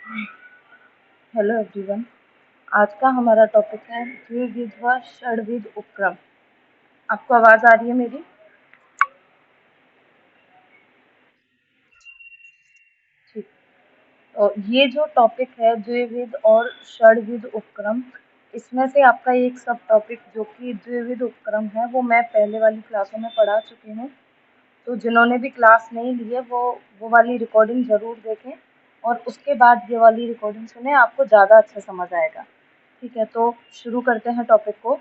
Hello everyone. आज का हमारा टॉपिक है द्विविध व षड्विध उपक्रम। आपको आवाज़ आ रही है मेरी? ठीक। तो ये जो टॉपिक है द्विविध और षड्विध उपक्रम, इसमें से आपका एक सब टॉपिक जो कि द्विविध उपक्रम है वो मैं पहले वाली क्लासों में पढ़ा चुकी हूँ। तो जिन्होंने भी क्लास नहीं ली है वो वाली रिकॉर्डिंग ज़रूर देखें और उसके बाद ये वाली रिकॉर्डिंग सुने, आपको ज़्यादा अच्छा समझ आएगा। ठीक है, तो शुरू करते हैं टॉपिक को।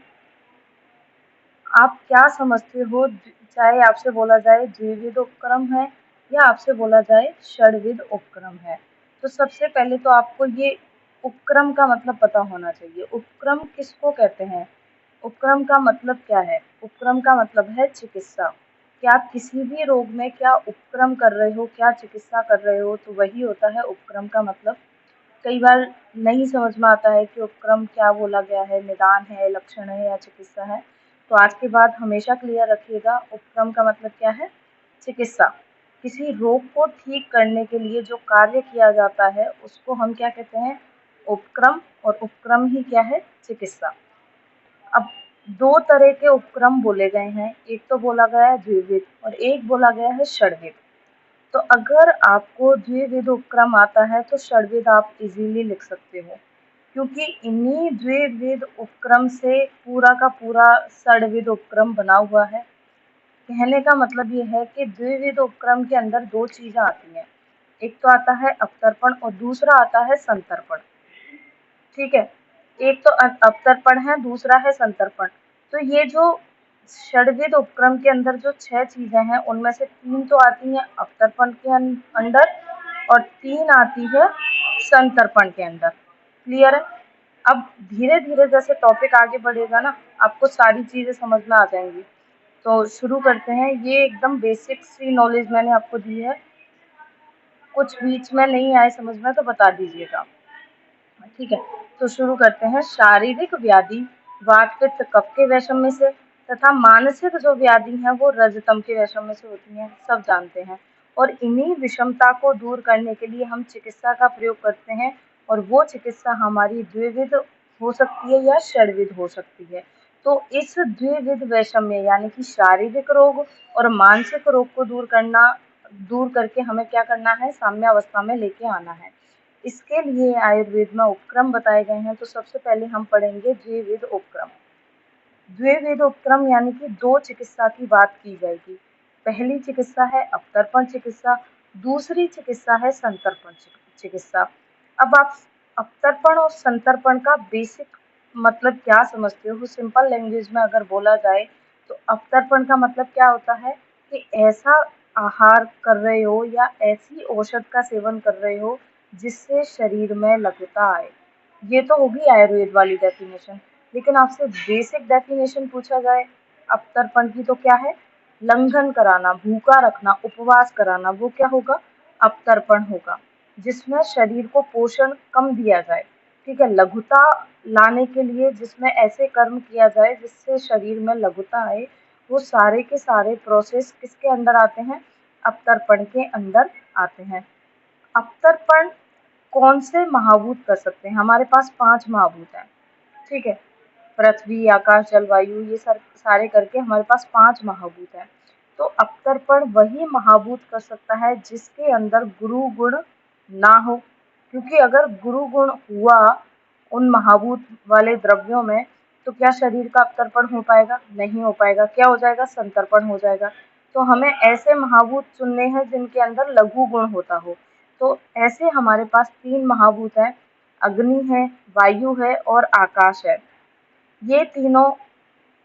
आप क्या समझते हो, चाहे आपसे बोला जाए द्विविध उपक्रम है या आपसे बोला जाए षड्विध उपक्रम है? तो सबसे पहले तो आपको ये उपक्रम का मतलब पता होना चाहिए। उपक्रम किसको कहते हैं? उपक्रम का मतलब क्या है? उपक्रम का मतलब है चिकित्सा। कि आप किसी भी रोग में क्या उपक्रम कर रहे हो, क्या चिकित्सा कर रहे हो, तो वही होता है उपक्रम का मतलब। कई बार नहीं समझ में आता है कि उपक्रम क्या बोला गया है, निदान है, लक्षण है या चिकित्सा है। तो आज के बाद हमेशा क्लियर रखिएगा, उपक्रम का मतलब क्या है? चिकित्सा। किसी रोग को ठीक करने के लिए जो कार्य किया जाता है उसको हम क्या कहते हैं? उपक्रम। और उपक्रम ही क्या है? चिकित्सा। अब दो तरह के उपक्रम बोले गए हैं, एक तो बोला गया है द्विविध और एक बोला गया है षड्विध। तो अगर आपको द्विविध उपक्रम आता है तो षड्विध आप इजीली लिख सकते हो, क्योंकि इन्हीं द्विविध उपक्रम से पूरा का पूरा षड्विध उपक्रम बना हुआ है। कहने का मतलब ये है कि द्विविध उपक्रम के अंदर दो चीजें आती हैं, एक तो आता है अवतर्पण और दूसरा आता है संतर्पण। ठीक है, एक तो अवतर्पण है, दूसरा है संतर्पण। तो ये जो षड्विध उपक्रम के अंदर जो 6 चीजें हैं उनमें से 3 तो आती हैं अवतर्पण के अंदर और 3 आती है संतर्पण के अंदर। क्लियर है? अब धीरे धीरे जैसे टॉपिक आगे बढ़ेगा ना, आपको सारी चीजें समझ में आ जाएंगी। तो शुरू करते हैं। ये एकदम बेसिक सी नॉलेज मैंने आपको दी है, कुछ बीच में नहीं आए समझ में तो बता दीजिएगा। ठीक है, तो शुरू करते हैं। शारीरिक व्याधि वात पित्त कफ के वैषम्य से तथा मानसिक जो व्याधि है वो रजतम के वैषम्य से होती हैं, सब जानते हैं। और इन्हीं विषमता को दूर करने के लिए हम चिकित्सा का प्रयोग करते हैं, और वो चिकित्सा हमारी द्विविध हो सकती है या षड्विध हो सकती है। तो इस द्विविध वैषम्य यानी कि शारीरिक रोग और मानसिक रोग को दूर करके हमें क्या करना है? साम्यावस्था में लेके आना है। इसके लिए आयुर्वेद में उपक्रम बताए गए हैं। तो सबसे पहले हम पढ़ेंगे द्विविध उपक्रम। द्विविध उपक्रम यानी कि दो चिकित्सा की बात की जाएगी। पहली चिकित्सा है अवतर्पण चिकित्सा, दूसरी चिकित्सा है संतर्पण चिकित्सा। अब आप अवतर्पण और संतर्पण का बेसिक मतलब क्या समझते हो? सिंपल लैंग्वेज में अगर बोला जाए तो अवतर्पण का मतलब क्या होता है कि ऐसा आहार कर रहे हो या ऐसी औषध का सेवन कर रहे हो जिससे शरीर में लघुता आए। ये तो होगी आयुर्वेद वाली डेफिनेशन। लेकिन आपसे बेसिक डेफिनेशन पूछा जाए अवतर्पण की तो क्या है? लंघन कराना, भूखा रखना, उपवास कराना, वो क्या होगा? अवतर्पण होगा। जिसमें शरीर को पोषण कम दिया जाए, ठीक है, लघुता लाने के लिए जिसमें ऐसे कर्म किया जाए जिससे शरीर में लघुता आए, वो सारे के सारे प्रोसेस किसके अंदर आते हैं? अवतर्पण के अंदर आते हैं। अवतर्पण कौन से महाभूत कर सकते हैं? हमारे पास 5 महाभूत हैं, ठीक है। पृथ्वी, आकाश, जल, वायु, ये सारे करके हमारे पास 5 महाभूत हैं। तो अवतर्पण वही महाभूत कर सकता है जिसके अंदर गुरु गुण ना हो, क्योंकि अगर गुरु गुण हुआ उन महाभूत वाले द्रव्यों में तो क्या शरीर का अवतर्पण हो पाएगा? नहीं हो पाएगा। क्या हो जाएगा? संतर्पण हो जाएगा। तो हमें ऐसे महाभूत चुनने हैं जिनके अंदर लघु गुण होता हो। तो ऐसे हमारे पास 3 महाभूत हैं, अग्नि है, वायु है और आकाश है। ये तीनों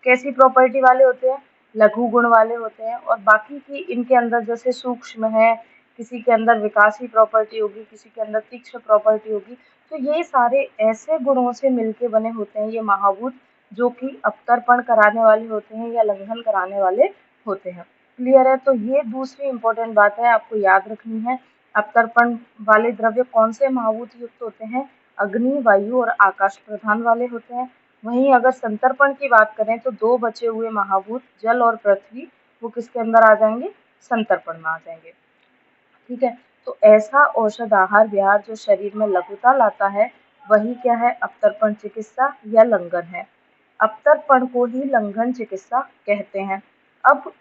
कैसी प्रॉपर्टी वाले होते हैं? लघु गुण वाले होते हैं। और बाकी की इनके अंदर जैसे सूक्ष्म है, किसी के अंदर विकासी प्रॉपर्टी होगी, किसी के अंदर तीक्ष्ण प्रॉपर्टी होगी। तो ये सारे ऐसे गुणों से मिलके बने होते हैं ये महाभूत, जो कि अवतर्पण कराने वाले होते हैं या लंघन कराने वाले होते हैं। क्लियर है? तो ये दूसरी इंपॉर्टेंट बात है, आपको याद रखनी है। अवतर्पण वाले द्रव्य कौन से महाभूत युक्त होते हैं? अग्नि, वायु और आकाश प्रधान वाले होते हैं। वहीं अगर संतर्पण की बात करें तो 2 बचे हुए महाभूत जल और पृथ्वी, वो किसके अंदर आ जाएंगे? संतर्पण में आ जाएंगे। ठीक है, तो ऐसा औषध आहार विहार जो शरीर में लघुता लाता है, वही क्या है? अवतर्पण चिकित्सा या लंघन है। अवतर्पण को ही लंघन चिकित्सा कहते हैं। अब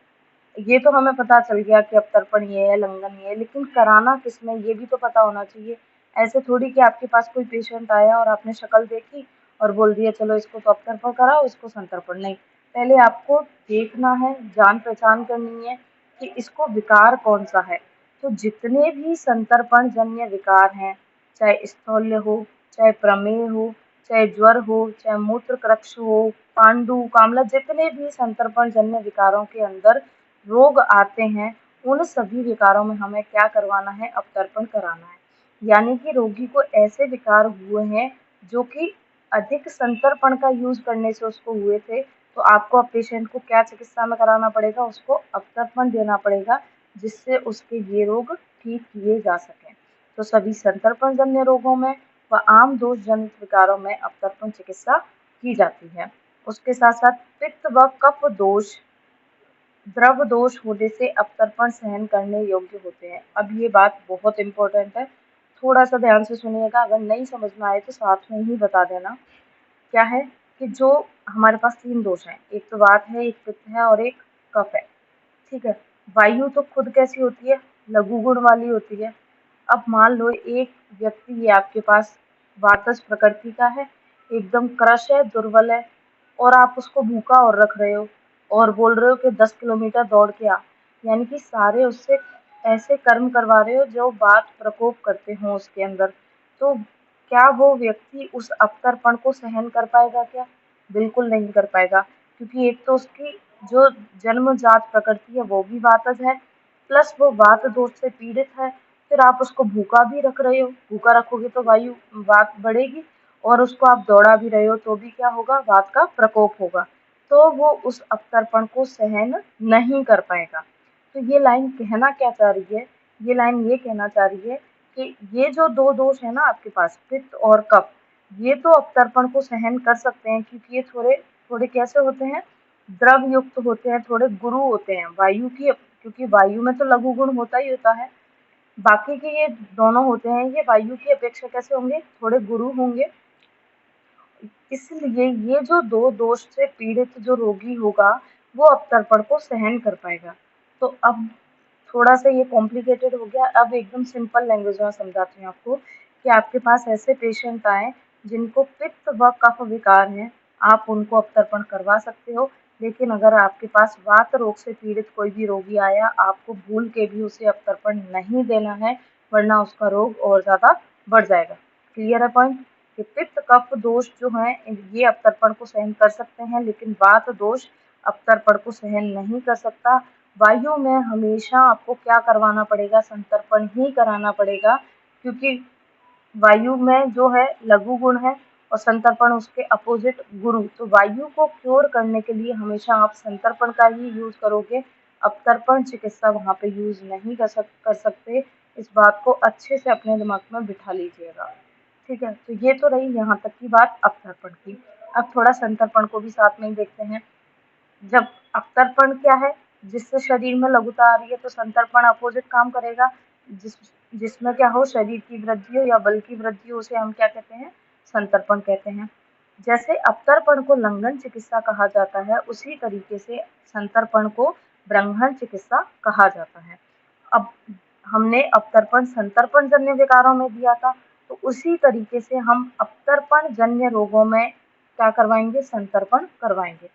ये तो हमें पता चल गया कि अवतर्पण ये है, लंघन ये है, लेकिन कराना किसमें ये भी तो पता होना चाहिए। ऐसे थोड़ी कि आपके पास कोई पेशेंट आया और आपने शक्ल देखी और बोल दिया चलो इसको तो अवतर्पण कराओ, इसको संतर्पण नहीं। पहले आपको देखना है, जान पहचान करनी है कि इसको विकार कौन सा है। तो जितने भी संतर्पण जन्य विकार हैं, चाहे स्थौल्य हो, चाहे प्रमेह हो, चाहे ज्वर हो, चाहे मूत्र क्रक्ष हो, पांडु, कामला, जितने भी संतर्पण जन्य विकारों के अंदर रोग आते हैं, उन सभी विकारों में हमें क्या करवाना है? अवतर्पण कराना है। यानी कि रोगी को ऐसे विकार हुए हैं जो कि अधिक संतर्पण का यूज करने से उसको हुए थे, तो आपको अब पेशेंट को क्या चिकित्सा में कराना पड़ेगा? उसको अवतर्पण देना पड़ेगा, जिससे उसके ये रोग ठीक किए जा सकें। तो सभी संतर्पण जन्य रोगों में व आम दोष जनित विकारों में अवतर्पण चिकित्सा की जाती है। उसके साथ साथ पित्त व कफ दोष, द्रव दोष होने से अवतर्पण सहन करने योग्य होते हैं। अब ये बात बहुत इंपॉर्टेंट है, थोड़ा सा ध्यान से सुनिएगा, अगर नहीं समझ में आए तो साथ में ही बता देना। क्या है कि जो हमारे पास 3 दोष हैं, एक तो वात है, एक पित्त है और एक कफ है, ठीक है। वायु तो खुद कैसी होती है? लघु गुण वाली होती है। अब मान लो एक व्यक्ति ये आपके पास वातज प्रकृति का है, एकदम क्रश है, दुर्बल है, और आप उसको भूखा और रख रहे हो और बोल रहे हो कि 10 किलोमीटर दौड़ के आ, यानी कि सारे उससे ऐसे कर्म करवा रहे हो जो वात प्रकोप करते हों उसके अंदर। तो क्या वो व्यक्ति उस अवतर्पण को सहन कर पाएगा क्या? बिल्कुल नहीं कर पाएगा, क्योंकि एक तो उसकी जो जन्मजात प्रकृति है वो भी वातज है, प्लस वो वात दोष से पीड़ित है। फिर आप उसको भूखा भी रख रहे हो, भूखा रखोगे तो वायु वात बढ़ेगी, और उसको आप दौड़ा भी रहे हो तो भी क्या होगा? वात का प्रकोप होगा, तो वो उस अवतर्पण को सहन नहीं कर पाएगा। तो ये लाइन कहना क्या चाह रही है? ये लाइन ये कहना चाह रही है कि ये जो 2 दोष है ना आपके पास, पित्त और कफ, ये तो अवतर्पण को सहन कर सकते हैं, क्योंकि ये थोड़े थोड़े कैसे होते हैं? द्रव युक्त होते हैं, थोड़े गुरु होते हैं वायु की, क्योंकि वायु में तो लघु गुण होता ही होता है। बाकी के ये दोनों होते हैं, ये वायु की अपेक्षा कैसे होंगे? थोड़े गुरु होंगे। इसलिए ये जो 2 दोष से पीड़ित जो रोगी होगा, वो अवतर्पण को सहन कर पाएगा। तो अब थोड़ा सा ये कॉम्प्लिकेटेड हो गया, अब एकदम सिंपल लैंग्वेज में समझाती हूँ आपको कि आपके पास ऐसे पेशेंट आए जिनको पित्त व कफ विकार हैं, आप उनको अवतर्पण करवा सकते हो। लेकिन अगर आपके पास वात रोग से पीड़ित कोई भी रोगी आया, आपको भूल के भी उसे अवतर्पण नहीं देना है, वरना उसका रोग और ज़्यादा बढ़ जाएगा। क्लियर है पॉइंट? कि पित्त कफ दोष जो हैं ये अवतर्पण को सहन कर सकते हैं, लेकिन वात दोष अवतर्पण को सहन नहीं कर सकता। वायु में हमेशा आपको क्या करवाना पड़ेगा? संतर्पण ही कराना पड़ेगा, क्योंकि वायु में जो है लघु गुण है और संतर्पण उसके अपोजिट गुरु। तो वायु को क्योर करने के लिए हमेशा आप संतर्पण का ही यूज करोगे, अवतर्पण चिकित्सा वहाँ पे यूज नहीं कर सकते। इस बात को अच्छे से अपने दिमाग में बिठा लीजिएगा, ठीक है। तो ये तो रही यहाँ तक की बात अवतर्पण की। अब थोड़ा संतर्पण को भी साथ में ही देखते हैं। जब अवतर्पण क्या है? जिससे शरीर में लघुता आ रही है, तो संतर्पण अपोजिट काम करेगा, जिसमें क्या हो? शरीर की वृद्धि हो या बल की वृद्धि हो, उसे हम क्या कहते हैं? संतर्पण कहते हैं। जैसे अवतर्पण को लंघन चिकित्सा कहा जाता है, उसी तरीके से संतर्पण को ब्रह्मण चिकित्सा कहा जाता है। अब हमने अवतर्पण संतर्पण जन्य विकारों में दिया था, तो उसी तरीके से हम अवतर्पण जन्य रोगों में क्या करवाएंगे? संतर्पण करवाएंगे।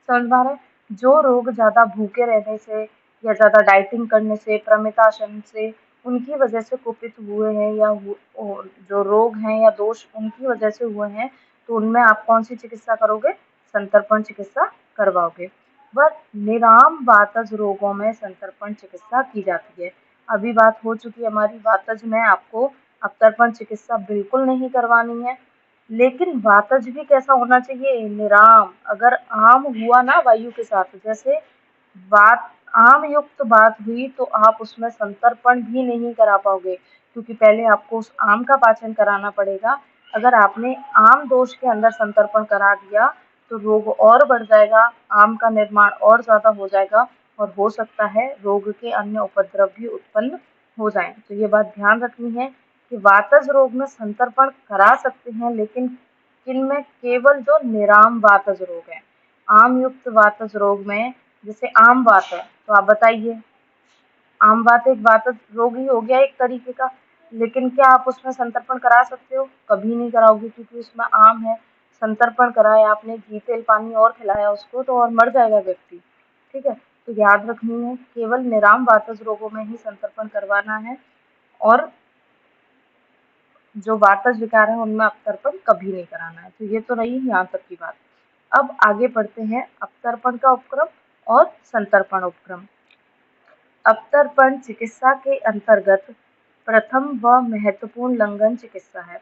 समझ में आ रहा है? जो रोग ज्यादा भूखे रहने से या ज्यादा डाइटिंग करने से, प्रमिताशन से, उनकी वजह से कुपित हुए हैं, या जो रोग हैं या दोष उनकी वजह से हुए हैं, तो उनमें आप कौन सी चिकित्सा करोगे? संतर्पण चिकित्सा करवाओगे। वह निराम वातज रोगों में संतर्पण चिकित्सा की जाती है। अभी बात हो चुकी है हमारी वातज में, आपको अवतर्पण चिकित्सा बिल्कुल नहीं करवानी है। लेकिन वातज भी कैसा होना चाहिए? निराम। अगर आम हुआ ना वायु के साथ, जैसे बात आम युक्त बात हुई, तो आप उसमें संतर्पण भी नहीं करा पाओगे, क्योंकि पहले आपको उस आम का पाचन कराना पड़ेगा। अगर आपने आम दोष के अंदर संतर्पण करा दिया, तो रोग और बढ़ जाएगा, आम का निर्माण और ज्यादा हो जाएगा, और हो सकता है रोग के अन्य उपद्रव भी उत्पन्न हो जाएँ। तो ये बात ध्यान रखनी है कि वातज रोग में संतर्पण करा सकते हैं, लेकिन किनमें? केवल जो निराम वातज रोग है। आम युक्त वातज रोग में, जैसे आम वात है, तो आप बताइए, आम वात एक वातज रोग ही हो गया एक तरीके का, लेकिन क्या आप उसमें संतर्पण करा सकते हो? कभी नहीं कराओगे, क्योंकि उसमें आम है। संतर्पण कराया आपने, घी तेल पानी और खिलाया उसको, तो और मर जाएगा व्यक्ति। ठीक है, तो याद रखनी है, केवल निराम वातज रोगों में ही संतर्पण करवाना है, और जो वातज विकार है उनमें अपतर्पण कभी नहीं कराना है। तो ये तो रही यहाँ तक की बात। अब आगे बढ़ते हैं अपतर्पण का उपक्रम और संतर्पण उपक्रम। अपतर्पण चिकित्सा के अंतर्गत प्रथम व महत्वपूर्ण लंघन चिकित्सा है।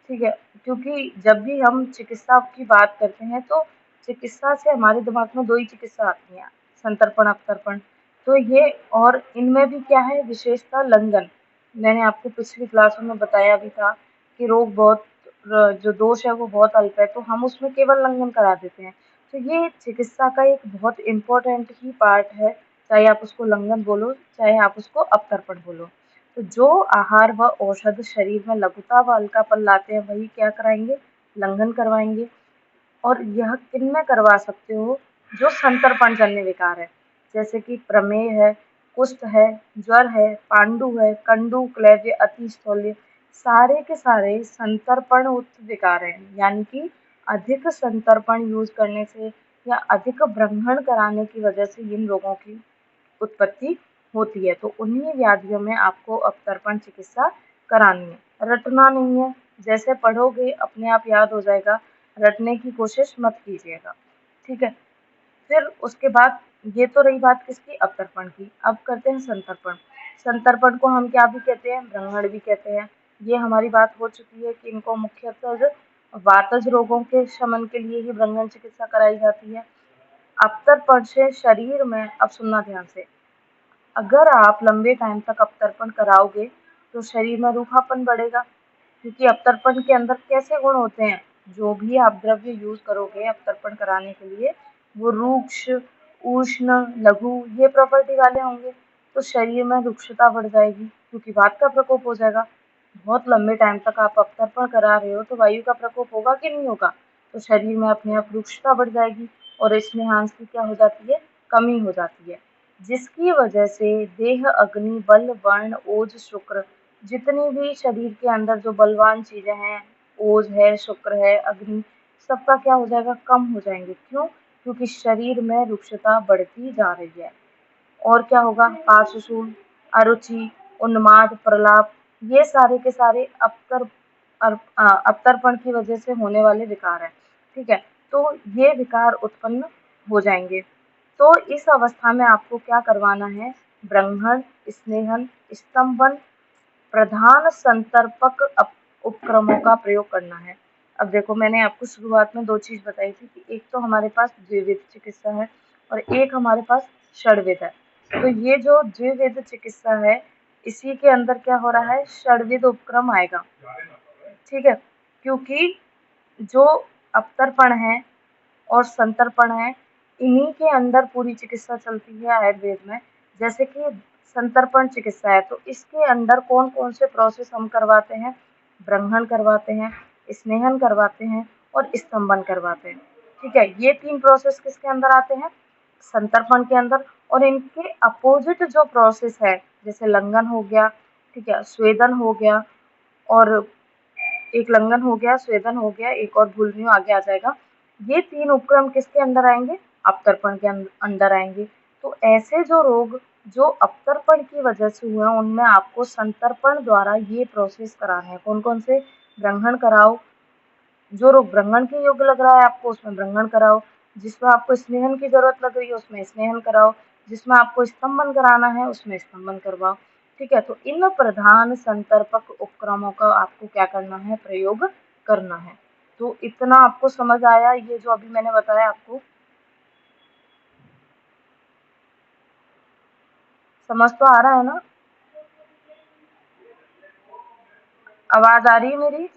ठीक है, क्योंकि जब भी हम चिकित्सा की बात करते हैं तो चिकित्सा से हमारे दिमाग में 2 ही चिकित्सा आती हैं, संतर्पण, अपतर्पण। तो ये, और इनमें भी क्या है विशेषता? लंघन। मैंने आपको पिछली क्लासों में बताया भी था कि रोग बहुत जो दोष है वो बहुत अल्प है, तो हम उसमें केवल लंघन करा देते हैं। तो ये चिकित्सा का एक बहुत इम्पोर्टेंट ही पार्ट है, चाहे आप उसको लंघन बोलो, चाहे आप उसको अपतर्पण बोलो। तो जो आहार व औषध शरीर में लघुता व हल्कापन लाते हैं, वही क्या कराएंगे? लंघन करवाएंगे। और यह किनमें करवा सकते हो? जो संतर्पण जन्य विकार है, जैसे कि प्रमेह है, कुष्ठ है, ज्वर है, पांडु है, कंडु, क्लैव्य, अतिस्थौल्य, सारे के सारे संतर्पण उत्त विकार हैं। यानी कि अधिक संतर्पण यूज करने से या अधिक ब्रह्मण कराने की वजह से इन रोगों की उत्पत्ति होती है। तो उन्हीं व्याधियों में आपको अपतर्पण चिकित्सा करानी है। रटना नहीं है, जैसे पढ़ोगे अपने आप याद हो जाएगा, रटने की कोशिश मत कीजिएगा। ठीक है, फिर उसके बाद ये तो रही बात किसकी? अपतर्पण की। अब करते हैं संतर्पण। संतर्पण को हम क्या भी कहते हैं? ब्रह्मण भी कहते हैं। ये हमारी बात हो चुकी है कि इनको मुख्यतः वातज रोगों के शमन के लिए ही ब्रह्मण चिकित्सा कराई जाती है। अपतर्पण से शरीर में, अब सुनना ध्यान से, अगर आप लंबे टाइम तक अपतर्पण कराओगे तो शरीर में रूखापन बढ़ेगा, क्योंकि अपतर्पण के अंदर कैसे गुण होते हैं? जो भी आप द्रव्य यूज करोगे अपतर्पण कराने के लिए, वो रूक्ष, उष्ण, लघु, ये प्रॉपर्टी वाले होंगे। तो शरीर में रुक्षता बढ़ जाएगी, क्योंकि वात का प्रकोप हो जाएगा। बहुत लंबे टाइम तक आप अपतर्पण करा रहे हो तो वायु का प्रकोप होगा कि नहीं होगा? तो शरीर में अपने आप रुक्षता बढ़ जाएगी, और स्नेहांश की क्या हो जाती है? कमी हो जाती है, जिसकी वजह से देह, अग्नि, बल, वर्ण, ओज, शुक्र, जितनी भी शरीर के अंदर जो बलवान चीजें हैं, ओज है, शुक्र है, अग्नि, सबका क्या हो जाएगा? कम हो जाएंगे। क्यों? क्योंकि शरीर में रुक्षता बढ़ती जा रही है। और क्या होगा? पार्श्वशूल, अरुचि, उन्माद, प्रलाप, ये सारे के सारे अपतर्पण की वजह से होने वाले विकार हैं। ठीक है, तो ये विकार उत्पन्न हो जाएंगे। तो इस अवस्था में आपको क्या करवाना है? ब्रह्मण, स्नेहन, स्तंभन, प्रधान संतर्पक उपक्रमों का प्रयोग करना है। अब देखो, मैंने आपको शुरुआत में 2 चीज बताई थी कि एक तो हमारे पास द्विविध चिकित्सा है और एक हमारे पास षड्विध है। तो ये जो द्विविध चिकित्सा है, इसी के अंदर क्या हो रहा है? षड्विध उपक्रम आएगा। ठीक है, क्योंकि जो अपतर्पण है और संतर्पण है, इन्हीं के अंदर पूरी चिकित्सा चलती है आयुर्वेद में। जैसे कि संतर्पण चिकित्सा है, तो इसके अंदर कौन कौन से प्रोसेस हम करवाते हैं? ब्रह्मण करवाते हैं, स्नेहन करवाते हैं और स्तंभन करवाते हैं। ठीक है, ये 3 प्रोसेस किसके अंदर आते हैं? संतर्पण के अंदर। और इनके अपोजिट जो प्रोसेस है, जैसे लंघन हो गया, ठीक है, स्वेदन हो गया, और एक लंघन हो गया, स्वेदन हो गया, एक और भूल रही हूँ, आगे आ जाएगा। ये 3 उपक्रम किसके अंदर आएंगे? अपतर्पण के अंदर आएंगे। तो ऐसे जो रोग जो अपतर्पण की वजह से हुए हैं, उनमें आपको संतर्पण द्वारा ये प्रोसेस कराना है। कौन कौन से? ब्रह्मण कराओ, जो रोग ब्रह्मण के योग्य लग रहा है आपको, उसमें ब्रह्मण कराओ। जिसमें आपको स्नेहन की जरूरत लग रही है, उसमें स्नेहन कराओ। जिसमें आपको स्तंभन कराना है, उसमें स्तंभन करवाओ। ठीक है, तो इन प्रधान संतर्पक उपक्रमों का आपको क्या करना है? प्रयोग करना है। तो इतना आपको समझ आया, ये जो अभी मैंने बताया आपको, समझ तो आ रहा है ना? आवाज आ रही है मेरी?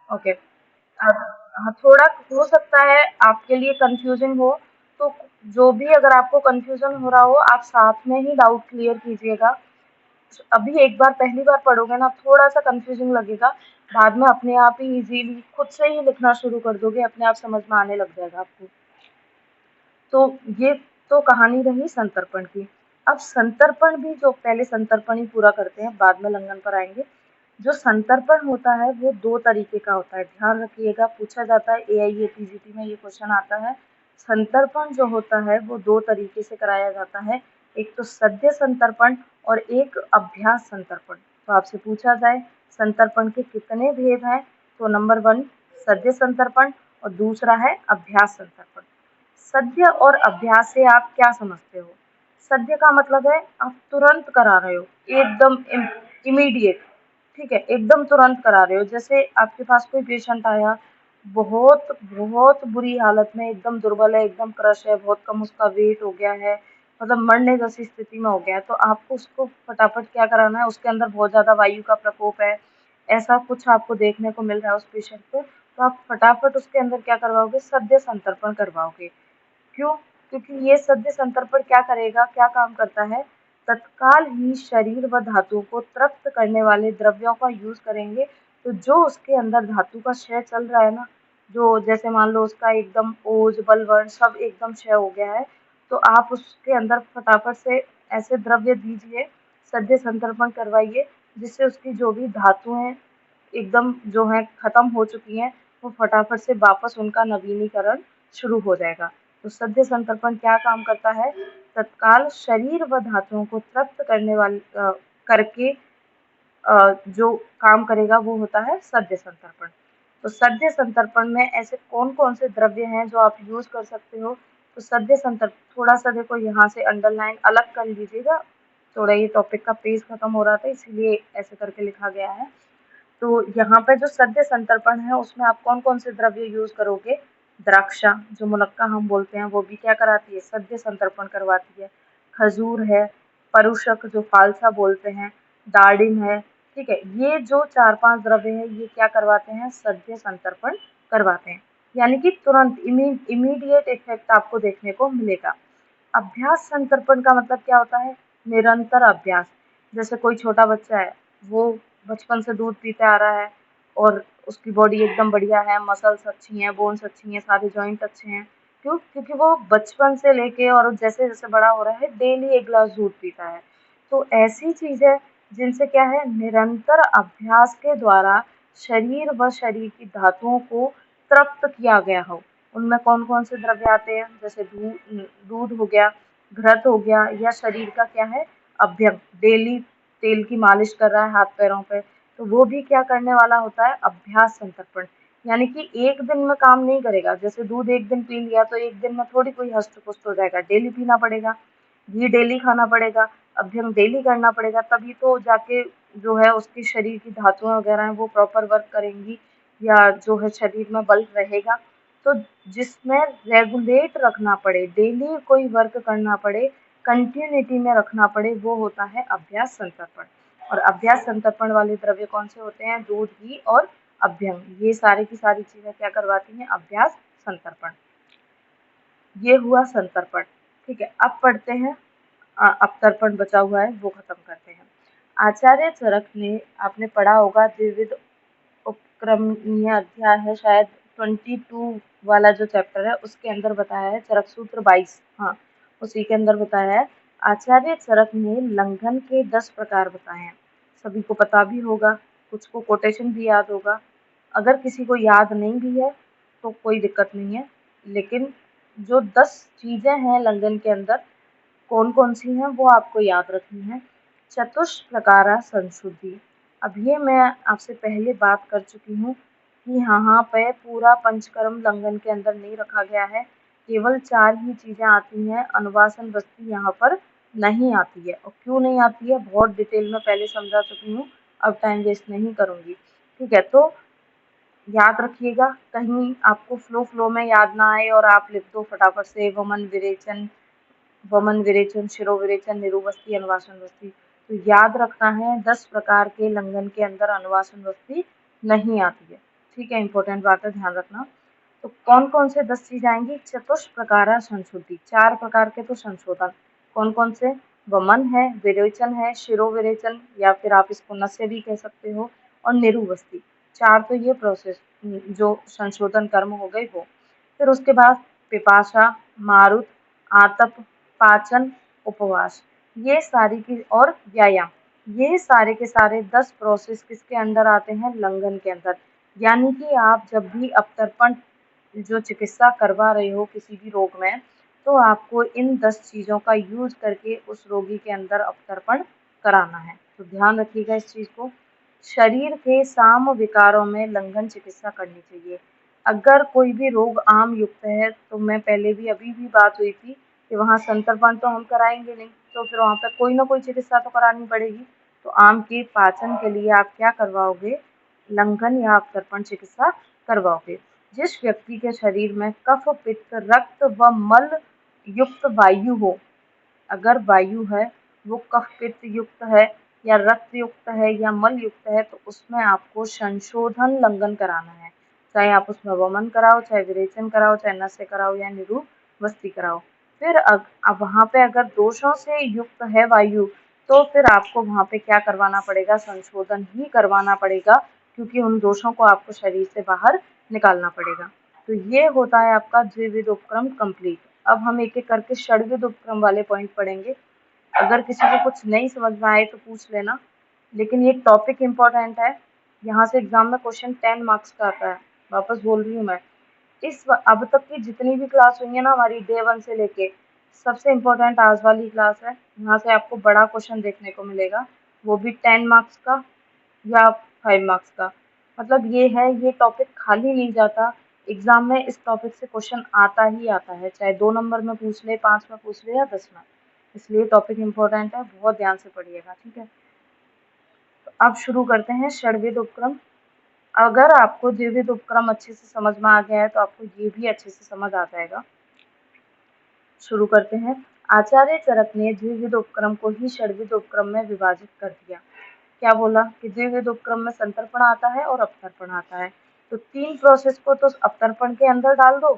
ओके। अब हाँ, थोड़ा हो सकता है आपके लिए कंफ्यूजिंग हो, तो जो भी अगर आपको कंफ्यूजन हो रहा हो, आप साथ में ही डाउट क्लियर कीजिएगा। अभी एक बार पहली बार पढ़ोगे ना थोड़ा सा कंफ्यूजिंग लगेगा, बाद में अपने आप ही इजीली खुद से ही लिखना शुरू कर दोगे, अपने आप समझ में आने लग जाएगा आपको। तो ये तो कहानी रही संतर्पण की। अब संतर्पण भी, जो पहले संतर्पण ही पूरा करते हैं, बाद में लंघन पर आएंगे। जो संतर्पण होता है वो दो तरीके का होता है, ध्यान रखिएगा, पूछा जाता है एआईएपीजीटी में, ये क्वेश्चन आता है। संतर्पण जो होता है वो दो तरीके से कराया जाता है, एक तो सद्य संतर्पण और एक अभ्यास संतर्पण। तो आपसे पूछा जाए संतर्पण के कितने भेद हैं, तो नंबर 1 सद्य संतर्पण और दूसरा है अभ्यास संतर्पण। सद्य और अभ्यास से आप क्या समझते हो? सद्य का मतलब है आप तुरंत करा रहे हो, एकदम इमीडिएट, ठीक है, एकदम तुरंत करा रहे हो। जैसे आपके पास कोई पेशेंट आया, बहुत बहुत बुरी हालत में, एकदम दुर्बल है, एकदम क्रश है, बहुत कम उसका वेट हो गया है, मतलब मरने जैसी स्थिति में हो गया है, तो आपको उसको फटाफट क्या कराना है, उसके अंदर बहुत ज़्यादा वायु का प्रकोप है, ऐसा कुछ आपको देखने को मिल रहा है उस पेशेंट को, तो आप फटाफट उसके अंदर क्या करवाओगे, सद्य संतर्पण करवाओगे। क्यों? क्योंकि ये सद्य संतर्पण क्या करेगा, क्या काम करता है, तत्काल ही शरीर व धातुओं को तृप्त करने वाले द्रव्यों का यूज करेंगे। तो जो उसके अंदर धातु का क्षय चल रहा है ना, जो जैसे मान लो उसका एकदम ओज बलवर्ण सब एकदम क्षय हो गया है, तो आप उसके अंदर फटाफट से ऐसे द्रव्य दीजिए, सद्य संतर्पण करवाइए, जिससे उसकी जो भी धातुएं एकदम जो है खत्म हो चुकी हैं, वो फटाफट से वापस उनका नवीनीकरण शुरू हो जाएगा। तो सद्य संतर्पण क्या काम करता है, तत्काल शरीर व धातुओं को तृप्त करने वाले करके जो काम करेगा वो होता है सद्य संतर्पण। तो सद्य संतर्पण में ऐसे कौन कौन से द्रव्य हैं जो आप यूज कर सकते हो? तो सद्य संतर्पण थोड़ा सा देखो यहाँ से अंडरलाइन अलग कर लीजिएगा, थोड़ा ये टॉपिक का पेज खत्म हो रहा था इसीलिए ऐसे करके लिखा गया है। तो यहाँ पे जो सद्य संतर्पण है उसमें आप कौन कौन से द्रव्य यूज करोगे, द्राक्षा जो मुलक्का हम बोलते हैं वो भी क्या कराती है, सद्य संतर्पण करवाती है। खजूर है, परुषक जो फालसा बोलते हैं, दाड़िम है, ठीक है, ये जो 4-5 द्रव्य है ये क्या करवाते हैं, सद्य संतर्पण करवाते हैं, यानी कि तुरंत इमीडिएट इफेक्ट आपको देखने को मिलेगा। अभ्यास संतर्पण का मतलब क्या होता है, निरंतर अभ्यास। जैसे कोई छोटा बच्चा है, वो बचपन से दूध पीते आ रहा है और उसकी बॉडी एकदम बढ़िया है, मसल्स अच्छी हैं, बोन्स अच्छी हैं, सारे जॉइंट अच्छे हैं। क्यों? क्योंकि वो बचपन से लेके और जैसे जैसे बड़ा हो रहा है डेली 1 गिलास दूध पीता है। तो ऐसी चीजें जिनसे क्या है, निरंतर अभ्यास के द्वारा शरीर व शरीर की धातुओं को तृप्त किया गया हो। उनमें कौन कौन से द्रव्य आते हैं, जैसे दूध हो गया, घृत हो गया, या शरीर का क्या है, अभ्यंग, डेली तेल की मालिश कर रहा है हाथ पैरों पे, तो वो भी क्या करने वाला होता है, अभ्यास संतर्पण। यानी कि एक दिन में काम नहीं करेगा, जैसे दूध एक दिन पी लिया तो एक दिन में थोड़ी कोई हष्ट पुष्ट हो जाएगा, डेली पीना पड़ेगा, घी डेली खाना पड़ेगा, अभ्यंग डेली करना पड़ेगा, तभी तो जाके जो है उसके शरीर की धातुएं वगैरह हैं वो प्रॉपर वर्क करेंगी, या जो है शरीर में बल रहेगा। तो जिसमें रेगुलेट रखना पड़े, डेली कोई वर्क करना पड़े, कंटिन्यूटी में रखना पड़े, वो होता है अभ्यास संतर्पण। और अभ्यास संतर्पण वाले द्रव्य कौन से होते हैं, दूध, घी और अभ्यंग, ये सारी की सारी चीजें क्या करवाती हैं, अभ्यास संतर्पण। ये हुआ संतर्पण, ठीक है। अब पढ़ते हैं अपतर्पण, बचा हुआ है वो खत्म करते हैं। आचार्य चरक ने, आपने पढ़ा होगा, द्विविध उपक्रमणीय अध्याय है शायद 22 वाला जो चैप्टर है उसके अंदर बताया है, चरक सूत्र 22, हाँ उसी के अंदर बताया है। आचार्य चरक ने लंघन के 10 प्रकार बताए हैं, सभी को पता भी होगा, कुछ को कोटेशन भी याद होगा, अगर किसी को याद नहीं भी है तो कोई दिक्कत नहीं है, लेकिन जो 10 चीजें हैं लंघन के अंदर कौन कौन सी हैं वो आपको याद रखनी है। चतुष्प्रकारा संशुद्धि, अब ये मैं आपसे पहले बात कर चुकी हूँ कि यहाँ पे पूरा पंचकर्म लंघन के अंदर नहीं रखा गया है, केवल 4 ही चीजें आती हैं, अनुवासन वस्ती यहाँ पर नहीं आती है। और क्यों नहीं आती है बहुत डिटेल में पहले समझा चुकी हूँ, अब टाइम वेस्ट नहीं करूँगी, ठीक है। तो याद रखिएगा, कहीं आपको फ्लो में याद ना आए और आप लिख दो फटाफट से वमन विरेचन, शिरो विरेचन, निरुवस्ती, अनुवासन वस्ती, तो याद रखना है 10 प्रकार के लंघन के अंदर अनुवासन वस्ती नहीं आती है, ठीक है, इंपॉर्टेंट बात है, ध्यान रखना। तो कौन कौन से 10 चीज आएंगी, चतुष्प्रकारा संशुद्धि, 4 प्रकार के तो संशोधन, कौन कौन से, वमन है, विरेचन है, शिरोविरेचन या फिर आप इसको नस्य भी कह सकते हो, और निरुवस्ती। 4 तो ये प्रोसेस जो संशोधन कर्म हो गए वो। फिर उसके बाद पिपाशा, मारुत, आतप, पाचन, उपवास, ये सारी की और व्यायाम, ये सारे के सारे 10 प्रोसेस किसके अंडर आते हैं? लंघन के अंदर। यानी कि आप जब भी अवतर्पण जो चिकित्सा करवा रहे हो किसी भी रोग में, तो आपको इन 10 चीज़ों का यूज़ करके उस रोगी के अंदर अवतर्पण कराना है। तो ध्यान रखिएगा इस चीज़ को। शरीर के साम विकारों में लंघन चिकित्सा करनी चाहिए। अगर कोई भी रोग आम युक्त है, तो मैं पहले भी अभी भी बात हुई थी कि वहाँ संतर्पण तो हम कराएंगे नहीं, तो फिर वहाँ पे कोई ना कोई चिकित्सा तो करानी पड़ेगी। तो आम के पाचन के लिए आप क्या करवाओगे? लंघन या अवतर्पण चिकित्सा करवाओगे। जिस व्यक्ति के शरीर में कफ, पित्त, रक्त व मल युक्त वायु हो, अगर वायु है वो कफ पित्त युक्त है या रक्त युक्त है या मल युक्त है, तो उसमें आपको संशोधन लंघन कराना है। चाहे आप उसमें वमन कराओ, चाहे विरेचन कराओ, चाहे नस्य कराओ या निरुवस्ती कराओ। फिर अब वहाँ पे अगर दोषों से युक्त है वायु, तो फिर आपको वहाँ पे क्या करवाना पड़ेगा? संशोधन ही करवाना पड़ेगा, क्योंकि उन दोषों को आपको शरीर से बाहर निकालना पड़ेगा। तो ये होता है आपका द्विविध उपक्रम कंप्लीट। अब हम एक एक करके षड्विध उपक्रम वाले पॉइंट पढ़ेंगे। अगर किसी को कुछ नहीं समझ में आए तो पूछ लेना, लेकिन ये टॉपिक इम्पोर्टेंट है। यहाँ से एग्जाम में क्वेश्चन 10 मार्क्स का आता है। वापस बोल रही हूँ मैं, अब तक की जितनी भी क्लास हुई है ना हमारी डे 1 से लेके, सबसे इम्पोर्टेंट आज वाली क्लास है। यहाँ से आपको बड़ा क्वेश्चन देखने को मिलेगा, वो भी 10 मार्क्स का या 5 मार्क्स का। मतलब ये है, ये टॉपिक खाली नहीं जाता। एग्जाम में इस टॉपिक से क्वेश्चन आता ही आता है, चाहे 2 नंबर में पूछ ले, 5 में पूछ ले या 10 में। इसलिए टॉपिक इम्पोर्टेंट है, बहुत ध्यान से पढ़िएगा, ठीक है। तो अब शुरू करते हैं षड्विध उपक्रम। अगर आपको द्विविध उपक्रम अच्छे से समझ में आ गया है, तो आपको ये भी अच्छे से समझ आ जाएगा। शुरू करते हैं। आचार्य चरक ने द्विविध उपक्रम को ही षड्विध उपक्रम में विभाजित कर दिया। क्या बोला कि द्विविध उपक्रम में संतर्पण आता है और अवतर्पण आता है, तो 3 प्रोसेस को तो अवतर्पण के अंदर डाल दो,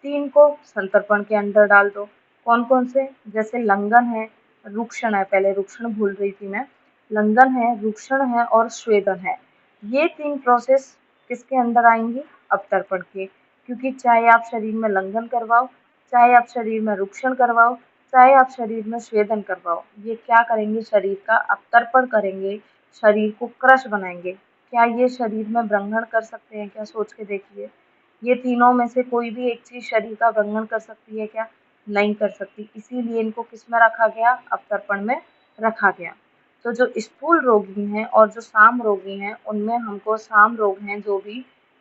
3 को संतर्पण के अंदर डाल दो। कौन कौन से? जैसे लंघन है, रुक्षण है, पहले रुक्षण भूल रही थी मैं, लंघन है, रुक्षण है और स्वेदन है। ये 3 प्रोसेस किसके अंदर आएंगी? अवतर्पण के। क्योंकि चाहे आप शरीर में लंघन करवाओ, चाहे आप शरीर में रुक्षण करवाओ, चाहे आप शरीर में स्वेदन करवाओ, ये क्या करेंगे? शरीर का अवतर्पण करेंगे, शरीर को क्रश बनाएंगे। क्या ये शरीर में व्रंगण कर सकते हैं क्या? सोच के देखिए। ये तीनों में से कोई भी एक चीज शरीर का व्रंगण कर सकती है क्या? नहीं कर सकती। इसीलिए इनको किस में रखा गया? अवतर्पण में रखा गया। तो जो स्थूल रोगी हैं और जो साम रोगी हैं, उनमें हमको साम रोग हैं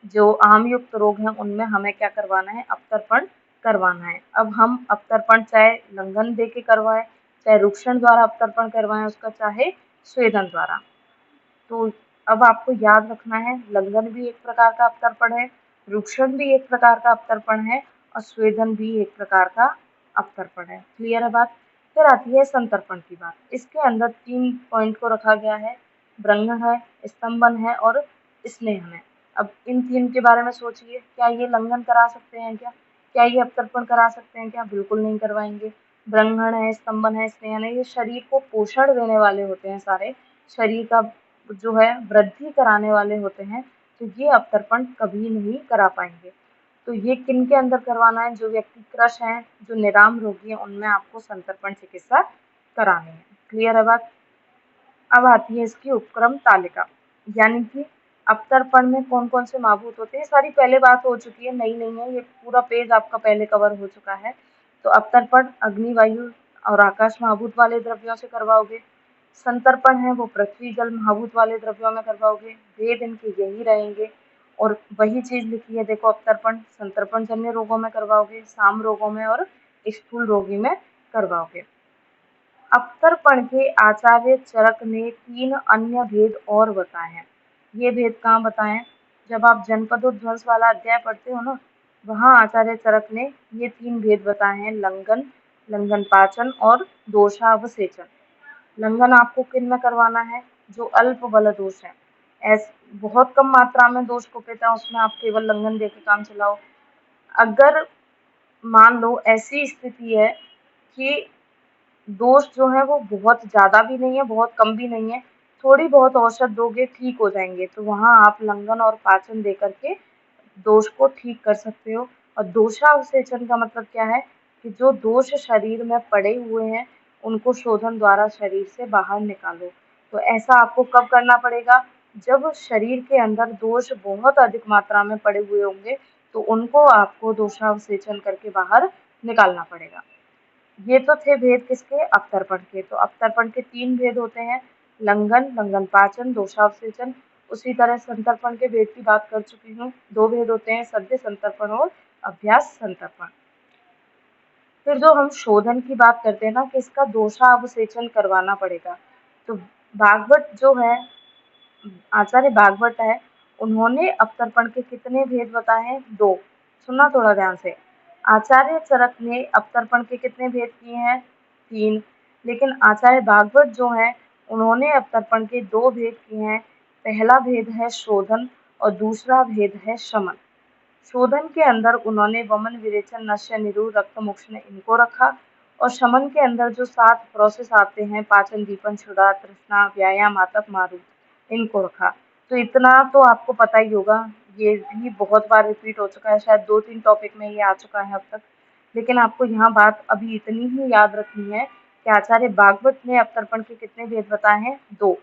जो आम युक्त रोग हैं, उनमें हमें क्या करवाना है? अवतर्पण करवाना है। अब हम अवतर्पण चाहे लंघन दे के करवाएं, चाहे रुक्षण द्वारा अवतर्पण करवाएं उसका, चाहे स्वेदन द्वारा। तो अब आपको याद रखना है, लंघन भी एक प्रकार का अवतर्पण है, रुक्षण भी एक प्रकार का अवतर्पण है और स्वेदन भी एक प्रकार का अवतर्पण है। क्लियर है बात? फिर आती है संतर्पण की बात। इसके अंदर 3 पॉइंट को रखा गया है, व्रंगण है, स्तंभन है और स्नेहन है। अब इन 3 के बारे में सोचिए, क्या ये लंघन करा सकते हैं क्या? क्या ये अवतर्पण करा सकते हैं क्या? बिल्कुल नहीं करवाएंगे। व्रंगण है, स्तंभन है, स्नेहन है, ये शरीर को पोषण देने वाले होते हैं सारे, शरीर का जो है वृद्धि कराने वाले होते हैं, तो ये अवतर्पण कभी नहीं करा पाएंगे। तो ये किन के अंदर करवाना है? जो व्यक्ति क्रश हैं, जो निराम रोगी हैं, उनमें आपको संतर्पण चिकित्सा करानी है। क्लियर है बात? अब आती है इसकी उपक्रम तालिका, यानी कि अवतर्पण में कौन कौन से महाभूत होते हैं। सारी पहले बात हो चुकी है, नई नहीं है, ये पूरा पेज आपका पहले कवर हो चुका है। तो अवतर्पण अग्नि, वायु और आकाश महाभूत वाले द्रव्यों से करवाओगे। संतर्पण है वो पृथ्वी, जल महाभूत वाले द्रव्यों में करवाओगे। वेद इनके यही रहेंगे। और वही चीज लिखी है, देखो, अवतर्पण संतर्पण जन्य रोगों में करवाओगे, साम रोगों में और स्थूल रोगी में करवाओगे। अवतर्पण के आचार्य चरक ने 3 अन्य भेद और बताए हैं। ये भेद कहाँ बताए हैं? जब आप जनपदोध्वंस वाला अध्याय पढ़ते हो ना, वहाँ आचार्य चरक ने ये 3 भेद बताए हैं, लंघन, लंघन पाचन और दोषावसेचन। लंघन आपको किन में करवाना है? जो अल्प बल दोष है, बहुत कम मात्रा में दोष कुपित है, उसमें आप केवल लंघन देके काम चलाओ। अगर मान लो ऐसी स्थिति है कि दोष जो है वो बहुत ज़्यादा भी नहीं है, बहुत कम भी नहीं है, थोड़ी बहुत औषध दोगे ठीक हो जाएँगे। तो वहाँ आप लंघन और पाचन देकर के दोष को ठीक कर सकते हो। और दोषावसेचन का मतलब क्या है कि जो दोष शरीर में पड़े हुए हैं, उनको शोधन द्वारा शरीर से बाहर निकालो। तो ऐसा आपको कब करना पड़ेगा? जब शरीर के अंदर दोष बहुत अधिक मात्रा में पड़े हुए होंगे, तो उनको आपको दोषावसेचन करके बाहर निकालना पड़ेगा। ये तो थे भेद किसके? अवतर्पण के। तो अवतर्पण के 3 भेद होते हैं, लंघन, लंघन पाचन, दोषावसेचन। उसी तरह संतर्पण के भेद की बात कर चुकी हूँ। 2 भेद होते हैं, सद्य संतर्पण और अभ्यास संतर्पण। फिर जो हम शोधन की बात करते हैं ना कि इसका दोषावसेचन करवाना पड़ेगा। तो भागवत जो है, आचार्य भागवत है, उन्होंने अवतर्पण के कितने भेद बताए हैं? 2। सुनना थोड़ा ध्यान से। आचार्य चरक ने अवतर्पण के कितने भेद किए हैं? 3। लेकिन आचार्य भागवत जो हैं, उन्होंने अवतर्पण के 2 भेद किए हैं। पहला भेद है शोधन और दूसरा भेद है शमन। शोधन के अंदर उन्होंने वमन, विरेचन, नस्य, निरूढ़, रक्त मोक्षण इनको रखा। और शमन के अंदर जो 7 प्रोसेस आते हैं, पाचन, दीपन, क्षुधा, तृष्णा, व्यायाम, आतप, मारूत, इनको रखा। तो इतना तो आपको पता ही होगा, ये भी बहुत बार रिपीट हो चुका है, शायद 2-3 टॉपिक में ये आ चुका है अब तक। लेकिन आपको यहाँ बात अभी इतनी ही याद रखनी है कि आचार्य भागवत ने अवतर्पण के कितने भेद बताए हैं? 2।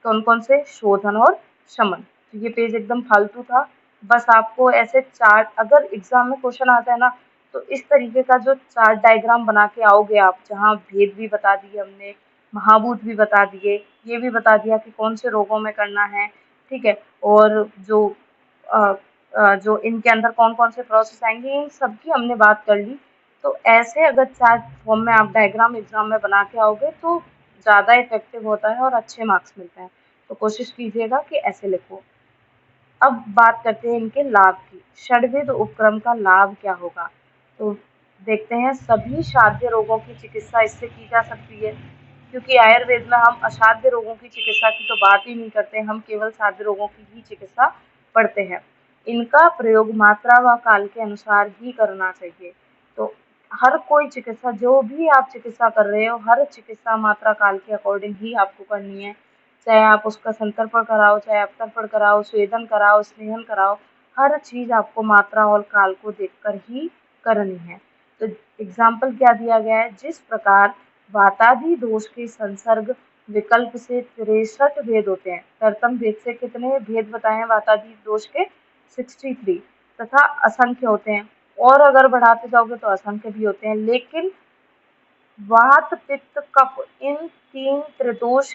कौन-कौन से? शोधन और शमन। तो ये पेज एकदम फालतू था। बस आपको ऐसे चार्ट, अगर एग्जाम में क्वेश्चन आता है ना, तो इस तरीके का जो चार्ट डायग्राम बना के आओगे आप, जहाँ भेद भी बता दिए हमने, महाभूत भी बता दिए, ये भी बता दिया कि कौन से रोगों में करना है, ठीक है? और जो इनके अंदर कौन-कौन से प्रोसेस आएँगे, इन सब की हमने बात कर ली। तो ऐसे अगर चार्ट फॉर्म में आप डायग्राम एग्जाम में बना के आओगे, तो ज़्यादा इफेक्टिव होता है और अच्छे मार्क्स मिलते हैं। तो कोशिश कीजिएगा कि ऐसे लिखो। अब बात करते हैं इनके लाभ की। षड्विध उपक्रम का लाभ क्या होगा? तो देखते हैं, सभी साध्य रोगों की चिकित्सा इससे की जा सकती है, क्योंकि आयुर्वेद में हम असाध्य रोगों की चिकित्सा की तो बात ही नहीं करते, हम केवल साध्य रोगों की ही चिकित्सा पढ़ते हैं। इनका प्रयोग मात्रा व काल के अनुसार ही करना चाहिए। तो हर कोई चिकित्सा, जो भी आप चिकित्सा कर रहे हो, हर चिकित्सा मात्रा काल के अकॉर्डिंग ही आपको करनी है। चाहे आप उसका संतर्पण कराओ, चाहे अवतर्पण कराओ, स्वेदन कराओ, स्नेहन कराओ, हर चीज़ आपको मात्रा और काल को देखकर ही करनी है। तो एग्जाम्पल क्या दिया गया है? जिस प्रकार वातादि दोष के संसर्ग विकल्प से 63 भेद होते हैं। तरतम भेद से कितने भेद बताए हैं वातादि दोष के? 63। तथा असंख्य होते हैं, और अगर बढ़ाते जाओगे तो असंख्य भी होते हैं। लेकिन वात, पित्त, कफ, इन 3 त्रिदोष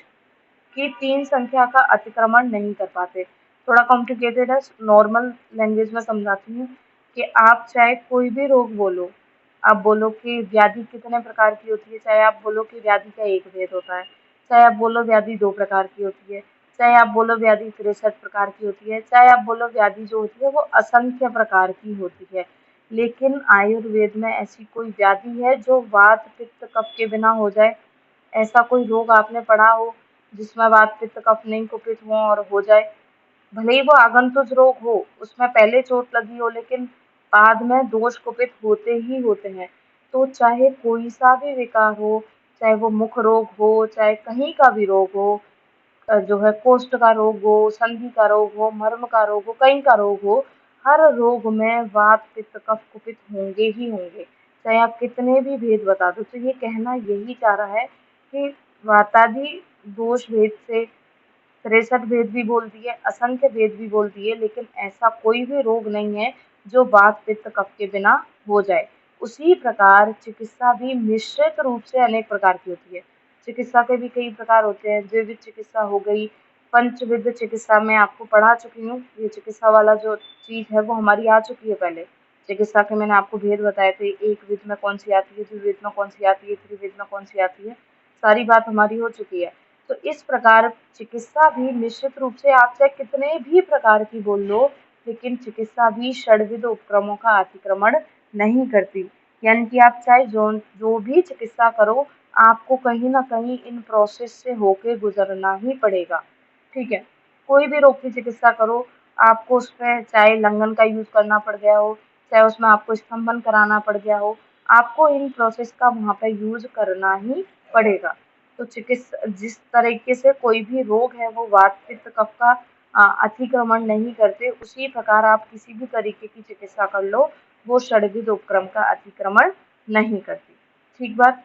की 3 संख्या का अतिक्रमण नहीं कर पाते। थोड़ा कॉम्प्लिकेटेड है, नॉर्मल लैंग्वेज में समझाती हूँ कि आप चाहे कोई भी रोग बोलो, आप बोलो कि व्याधि कितने प्रकार की होती है, चाहे आप बोलो कि व्याधि का एक भेद होता है, चाहे आप बोलो व्याधि 2 प्रकार की होती है, चाहे आप बोलो व्याधि 63 प्रकार की होती है, चाहे आप बोलो व्याधि जो होती है वो असंख्य प्रकार की होती है। लेकिन आयुर्वेद में ऐसी कोई व्याधि है जो वात, पित्त, कफ के बिना हो जाए? ऐसा कोई रोग आपने पढ़ा हो जिसमें वात, पित्त, कफ नहीं कुपित हो और हो जाए? भले ही वो आगंतुक रोग हो, उसमें पहले चोट लगी हो, लेकिन बाद में दोष कुपित होते ही होते हैं। तो चाहे कोई सा भी विकार हो, चाहे वो मुख रोग हो, चाहे कहीं का भी रोग हो, जो है कोष्ठ का रोग हो, संधि का रोग हो, मर्म का रोग हो, कहीं का रोग हो, हर रोग में वात, पित्त, कफ कुपित होंगे ही होंगे, चाहे आप कितने भी भेद बता दो। तो ये कहना यही चाह रहा है कि वातादि दोष भेद से 63 भेद भी बोल दिए, असंख्य भेद भी बोल दिए, लेकिन ऐसा कोई भी रोग नहीं है जो वात, पित्त, कफ के बिना हो जाए। उसी प्रकार चिकित्सा भी मिश्रित रूप से अनेक प्रकार की होती है। चिकित्सा के भी कई प्रकार होते हैं, द्विविध चिकित्सा हो गई, पंचविध चिकित्सा मैं आपको पढ़ा चुकी हूँ। ये चिकित्सा वाला जो चीज़ है वो हमारी आ चुकी है पहले। चिकित्सा के मैंने आपको भेद बताए थे, एक विध में कौन सी आती है, द्विविध में कौन सी आती है, त्रिविध में कौन सी आती है, सारी बात हमारी हो चुकी है। तो इस प्रकार चिकित्सा भी निश्चित रूप से, आप चाहे कितने भी प्रकार की बोल लो, लेकिन चिकित्सा भी षड्विध उपक्रमों का अतिक्रमण नहीं करती। यानी कि आप चाहे जो भी चिकित्सा करो, आपको कहीं ना कहीं इन प्रोसेस से होके गुजरना ही पड़ेगा, ठीक है? कोई भी रोग की चिकित्सा करो, आपको उसमें चाहे लंघन का यूज करना पड़ गया हो, चाहे उसमें आपको स्तंभन कराना पड़ गया हो, आपको इन प्रोसेस का वहाँ पर यूज करना ही पड़ेगा। तो चिकित्स जिस तरीके से कोई भी रोग है वो वात, पित्त, कफ का अतिक्रमण नहीं करते, उसी प्रकार आप किसी भी तरीके की चिकित्सा कर लो, वो षड्विध उपक्रम का अतिक्रमण नहीं करती। ठीक बात?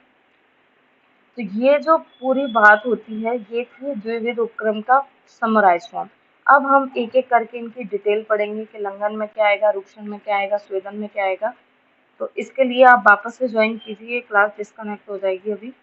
तो ये जो पूरी बात होती है, ये थी द्विविध उपक्रम का समराइज़ फॉर्म। अब हम एक-एक करके इनकी डिटेल पढ़ेंगे कि लंघन में क्या आएगा, रुक्शन में क्या आएगा, स्वेदन में क्या आएगा। तो इसके लिए आप वापस से ज्वाइन कीजिए, क्लास डिस्कनेक्ट हो जाएगी अभी।